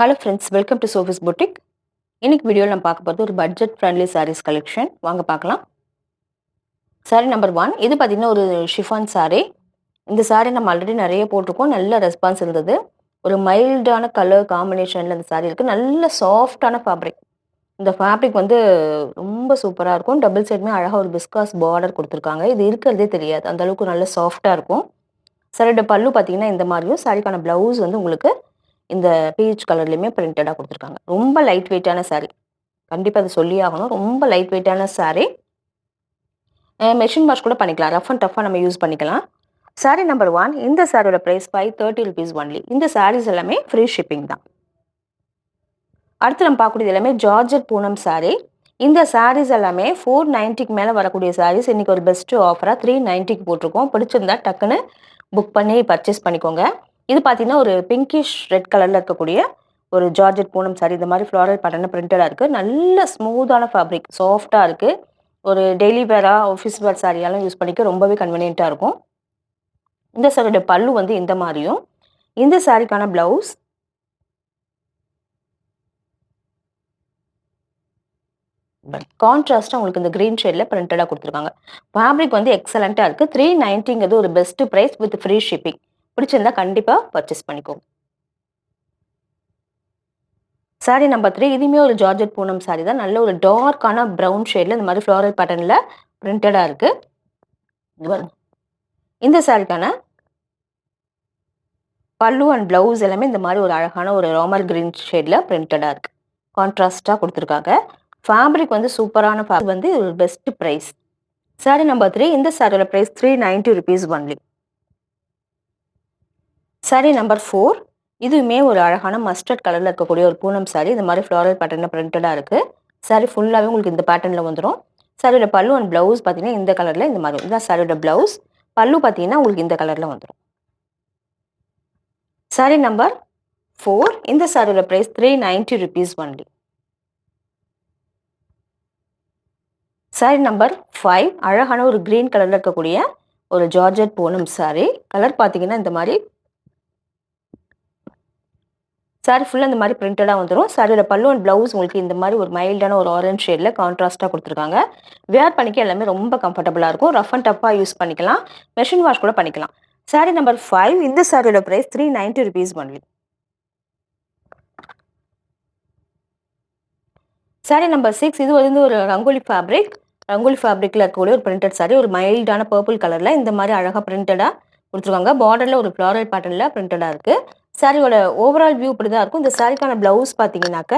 Hello friends, welcome to Sophie's boutique. இன்னைக்கு வீடியோவில் நம்ம பார்க்க போகிறது ஒரு பட்ஜெட் ஃப்ரெண்ட்லி சாரீஸ் கலெக்ஷன். வாங்க பார்க்கலாம். சாரீ நம்பர் 1. இது பார்த்தீங்கன்னா ஒரு ஷிஃபான் சாரீ. இந்த சாரீ நம்ம ஆல்ரெடி நிறைய போட்டிருக்கோம். நல்ல ரெஸ்பான்ஸ் இருந்தது. ஒரு மைல்டான கலர் காம்பினேஷனில் இந்த சாரீ இருக்குது. நல்ல சாஃப்டான ஃபேப்ரிக். இந்த ஃபேப்ரிக் வந்து ரொம்ப சூப்பராக இருக்கும். டபுள் சைடுமே அழகாக ஒரு பிஸ்காஸ் பார்டர் கொடுத்துருக்காங்க. இது இருக்கிறதே தெரியாது, அந்த அளவுக்கு நல்ல சாஃப்டாக இருக்கும். சாரியோட பல்லு பார்த்தீங்கன்னா இந்த மாதிரியும், சாரிக்கான ப்ளவுஸ் வந்து உங்களுக்கு இந்த பீச் கலர்லையுமே பிரிண்டடாக கொடுத்துருக்காங்க. ரொம்ப லைட் வெயிட்டான சாரீ, கண்டிப்பாக அதை சொல்லி ஆகணும். ரொம்ப லைட் வெயிட்டான சாரீ. மெஷின் வாஷ் கூட பண்ணிக்கலாம். ரஃப் அண்ட் டஃபாக நம்ம யூஸ் பண்ணிக்கலாம். சாரீ நம்பர் 1. இந்த சாரியோட ப்ரைஸ் 530 rupees ஒன்லி. இந்த சாரீஸ் எல்லாமே ஃப்ரீ ஷிப்பிங் தான். அடுத்து நம்ம பார்க்கக்கூடியது எல்லாமே ஜார்ஜெட் பூனம் சாரீ. இந்த சாரீஸ் எல்லாமே 490க்கு மேலே வரக்கூடிய சாரீஸ். இன்றைக்கி ஒரு பெஸ்ட்டு ஆஃபராக 390க்கு போட்டிருக்கோம். பிடிச்சிருந்தா டக்குன்னு புக் பண்ணி பர்ச்சேஸ் பண்ணிக்கோங்க. இது பார்த்தீங்கன்னா ஒரு பிங்கிஷ் ரெட் கலரில் இருக்கக்கூடிய ஒரு ஜார்ஜெட் பூனம் சாரீ. இந்த மாதிரி ஃப்ளாரல் பேட்டர்ன் பிரிண்டடாக இருக்குது. நல்ல ஸ்மூத்தான ஃபேப்ரிக், சாஃப்டாக இருக்குது. ஒரு டெய்லி வேராக ஆஃபீஸ் வேர் சாரியாலும் யூஸ் பண்ணிக்க ரொம்பவே கன்வீனியண்ட்டாக இருக்கும். இந்த சாரியோட பல்லு வந்து இந்த மாதிரியும், இந்த சாரிக்கான ப்ளவுஸ் கான்ட்ராஸ்ட்டாக உங்களுக்கு இந்த க்ரீன் ஷேடில் பிரிண்டடாக கொடுத்துருக்காங்க. ஃபேப்ரிக் வந்து எக்ஸலண்ட்டாக இருக்குது. 390ங்கிறது ஒரு best price with free shipping. பிடிச்சிருந்தா கண்டிப்பாக பர்ச்சேஸ் பண்ணிக்கோங்க. சாரீ நம்பர் 3. இதுவுமே ஒரு ஜார்ஜெட் பூனம் சாரீ தான். நல்ல ஒரு டார்க்கான ப்ரௌன் ஷேடில் இந்த மாதிரி ஃப்ளாரல் பேட்டர்னில் பிரிண்டடாக இருக்குது. இந்த சாரிக்கான பல்லு அண்ட் ப்ளவுஸ் எல்லாமே இந்த மாதிரி ஒரு அழகான ஒரு ராமர் கிரீன் ஷேடில் பிரிண்டடாக இருக்குது. கான்ட்ராஸ்டாக கொடுத்துருக்காங்க. ஃபேப்ரிக் வந்து சூப்பரான ஃபேப்ரிக், வந்து ஒரு பெஸ்ட் ப்ரைஸ். சாரீ நம்பர் 3. இந்த சாரியோட price 390 rupees only. Sari number 4. இதுவுமே ஒரு அழகான மஸ்டர்ட் கலரில் இருக்கக்கூடிய ஒரு பூனம் சாரீ. இந்த மாதிரி ஃப்ளாரல் பேட்டர்னில் பிரிண்டடாக இருக்குது. சாரீ ஃபுல்லாகவே உங்களுக்கு இந்த பேட்டர்னில் வந்துடும். சாரியோட பல்லு அண்ட் ப்ளவுஸ் பார்த்தீங்கன்னா இந்த கலரில் இந்த மாதிரி. இதுதான் சாரியோட ப்ளவுஸ். பல்லு பார்த்தீங்கன்னா உங்களுக்கு இந்த கலரில் வந்துடும். சாரீ நம்பர் 4. இந்த சாரியோட price 390 rupees only. Sari number 5. அழகான ஒரு க்ரீன் கலரில் இருக்கக்கூடிய ஒரு ஜார்ஜெட் பூனம் சாரீ. கலர் பார்த்தீங்கன்னா இந்த மாதிரி. சாரீ ஃபுல்லாக இந்த மாதிரி பிரிண்டடாக வந்துடும். சாரியோட பல்லு அண்ட் ப்ளவுஸ் உங்களுக்கு இந்த மாதிரி ஒரு மைல்டான ஒரு ஆரஞ்ச் ஷேடில் கான்ட்ராஸ்ட்டாக கொடுத்துருக்காங்க. வேர் பண்ணிக்க எல்லாமே ரொம்ப கம்ஃபர்டபுளாக இருக்கும். ரஃப் அண்ட் டஃப்பாக யூஸ் பண்ணிக்கலாம். மெஷின் வாஷ் கூட பண்ணிக்கலாம். சாரீ நம்பர் 5. இந்த சாரியோட price 390 rupees only. Sari number 6. இது வந்து ஒரு ரங்கோலி ஃபேப்ரிக். ரங்கோலி ஃபேப்ரிக்கில் இருக்கக்கூடிய ஒரு பிரிண்டட் சாரீ. ஒரு மைல்டான பர்பிள் கலரில் இந்த மாதிரி அழகாக பிரிண்டடாக கொடுத்துருக்காங்க. பார்டரில் ஒரு ஃப்ளாரல் பேட்டர்னில் பிரிண்டடாக இருக்குது. சாரியோட ஓவரால் வியூ இப்படி தான் இருக்கும். இந்த சாரிக்கான ப்ளவுஸ் பார்த்தீங்கன்னாக்க,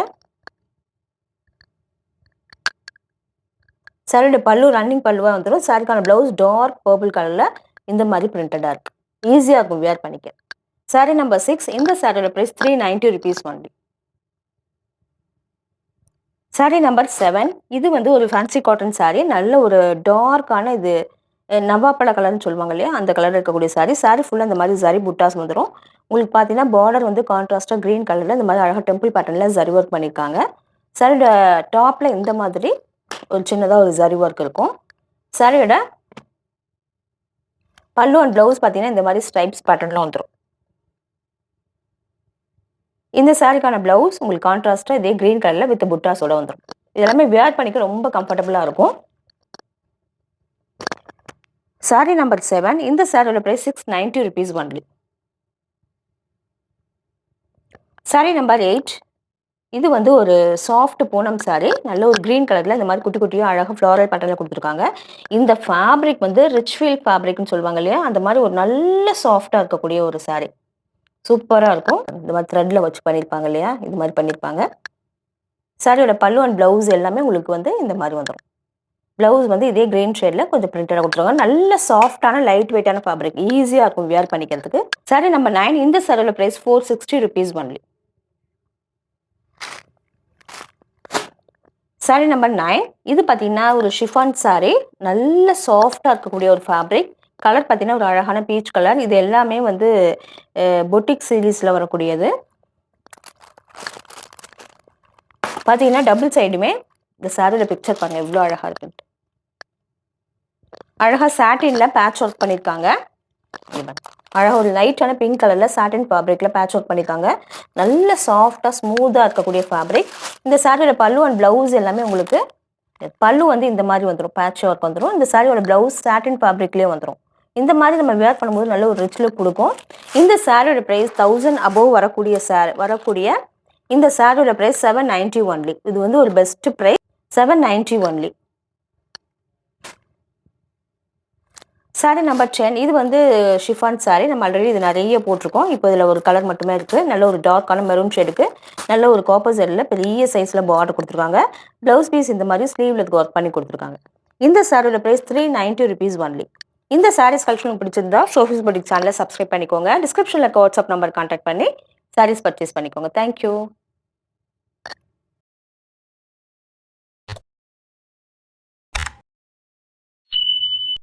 சாரியோட பல்லு ரன்னிங் பல்லுவாக வந்துடும். சாரிக்கான ப்ளவுஸ் டார்க் பர்பிள் கலரில் இந்த மாதிரி பிரிண்டடாக இருக்குது. ஈஸியாக இருக்கும் வேர் பண்ணிக்க. சாரீ நம்பர் 6. இந்த சாரியோட price 390 rupees only. Sari number 7. இது வந்து ஒரு ஃபேன்சி காட்டன் சாரீ. நல்ல ஒரு டார்க்கான இது நவாப்பழ கலர்னு சொல்லுவாங்க இல்லையா, அந்த கலர் இருக்கக்கூடிய சாரீ. சாரீ ஃபுல்லாக இந்த மாதிரி ஜரி புட்டாஸ் வந்துடும். உங்களுக்கு பார்த்தீங்கன்னா பார்டர் வந்து கான்ட்ராஸ்ட்டாக க்ரீன் கலரில் இந்த மாதிரி அழகாக டெம்பிள் பேட்டர்னில் ஜரி ஒர்க் பண்ணியிருக்காங்க. சாரியோட டாப்பில் இந்த மாதிரி ஒரு சின்னதாக ஒரு ஜரி ஒர்க் இருக்கும். சாரியோட பல்லு அண்ட் ப்ளவுஸ் பார்த்தீங்கன்னா இந்த மாதிரி ஸ்ட்ரைப்ஸ் பேட்டர்னில் வந்துடும். இந்த சாரிக்கான ப்ளவுஸ் உங்களுக்கு கான்ட்ராஸ்ட்டாக இதே க்ரீன் கலரில் வித் புட்டாஸோட வந்துடும். இதெல்லாமே வேர் பண்ணிக்க ரொம்ப கம்ஃபர்டபுளாக இருக்கும். சாரீ நம்பர் 7. இந்த சாரியோட price 690 rupees only. Sari number 8. இது வந்து ஒரு சாஃப்ட் பூனம் சாரீ. நல்ல ஒரு க்ரீன் கலரில் இந்த மாதிரி குட்டி குட்டியாக அழகாக ஃப்ளாரல் பேட்டர்னில் கொடுத்துருக்காங்க. இந்த ஃபேப்ரிக் வந்து ரிச் ஃபீல் ஃபேப்ரிக்னு சொல்லுவாங்க இல்லையா, அந்த மாதிரி ஒரு நல்ல சாஃப்டாக இருக்கக்கூடிய ஒரு சாரீ. சூப்பராக இருக்கும். இந்த மாதிரி த்ரெட்டில் வச்சு பண்ணியிருப்பாங்க இல்லையா, இது மாதிரி பண்ணியிருப்பாங்க. சாரியோட பல்லு அண்ட் ப்ளவுஸ் எல்லாமே உங்களுக்கு வந்து இந்த மாதிரி வந்துடும். ப்ளவுஸ் வந்து இதே க்ரீன் ஷேடில் கொஞ்சம் பிரிண்டடாக கொடுத்துருவாங்க. நல்ல சாஃப்டான லைட் வெயிட்டான ஃபேப்ரிக், ஈஸியாக இருக்கும் வேர் பண்ணிக்கிறதுக்கு. சாரீ நம்பர் 9. இந்த சாரியோட price 460 rupees only. Sari number 9. இது பார்த்தீங்கன்னா ஒரு ஷிஃபான் சாரீ. நல்ல சாஃப்டாக இருக்கக்கூடிய ஒரு ஃபேப்ரிக். கலர் பார்த்தீங்கன்னா ஒரு அழகான பீச் கலர். இது எல்லாமே வந்து பொட்டிக் சீரீஸில் வரக்கூடியது. பார்த்தீங்கன்னா டபுள் சைடுமே இந்த சாரியோட பிக்சர் பாருங்கள் எவ்வளோ அழகாக இருக்குன்ட்டு. அழகாக சாட்டினில் பேட்ச் ஒர்க் பண்ணியிருக்காங்க. அழகாக ஒரு லைட்டான பிங்க் கலரில் சாட்டின் ஃபேப்ரிக்கில் பேட்ச் ஒர்க் பண்ணியிருக்காங்க. நல்ல சாஃப்டாக ஸ்மூத்தாக இருக்கக்கூடிய ஃபேப்ரிக். இந்த சாரியோட பல்லு அண்ட் ப்ளவுஸ் எல்லாமே உங்களுக்கு பல்லு வந்து இந்த மாதிரி வந்துடும், பேட்ச் ஒர்க் வந்துடும். இந்த சாரியோட ப்ளவுஸ் சாட்டின் ஃபேப்ரிக்லேயே வந்துடும். இந்த மாதிரி நம்ம வேர் பண்ணும்போது நல்ல ஒரு ரிச் லுக் கொடுக்கும். இந்த சாரியோட ப்ரைஸ் 1000 அபோவ் வரக்கூடிய இந்த சாரியோட ப்ரைஸ் 790 ஒன்லி. இது வந்து ஒரு best price, 790 only. Sari number 10 இது வந்து ஷிஃபான் சாரி. நம்ம ஆல்ரெடி இது நிறைய போட்டிருக்கோம். இப்போ இதில் ஒரு கலர் மட்டுமே இருக்குது. நல்ல ஒரு டார்க்கான மெரூன் ஷேடுக்கு நல்ல ஒரு காப்பர் ஜெல்லில் பெரிய சைஸில் பார்டர் கொடுத்துருக்காங்க. ப்ளவுஸ் பீஸ் இந்த மாதிரி ஸ்லீவில் ஒர்க் பண்ணி கொடுத்துருக்காங்க. இந்த சாரியோட ப்ரைஸ் 390 ருபீஸ் ஒன்லி. இந்த சாரீஸ் கலெக்ஷன் பிடிச்சிருந்தா ஷோஃபிஸ் புட்டிக் சேனலை சப்ஸ்கிரைப் பண்ணிக்கோங்க. டிஸ்கிரிப்ஷனில் இருக்க வாட்ஸ்அப் நம்பர் கான்டாக்ட் பண்ணி சாரீஸ் பர்ச்சேஸ் பண்ணிக்கோங்க. தேங்க்யூ.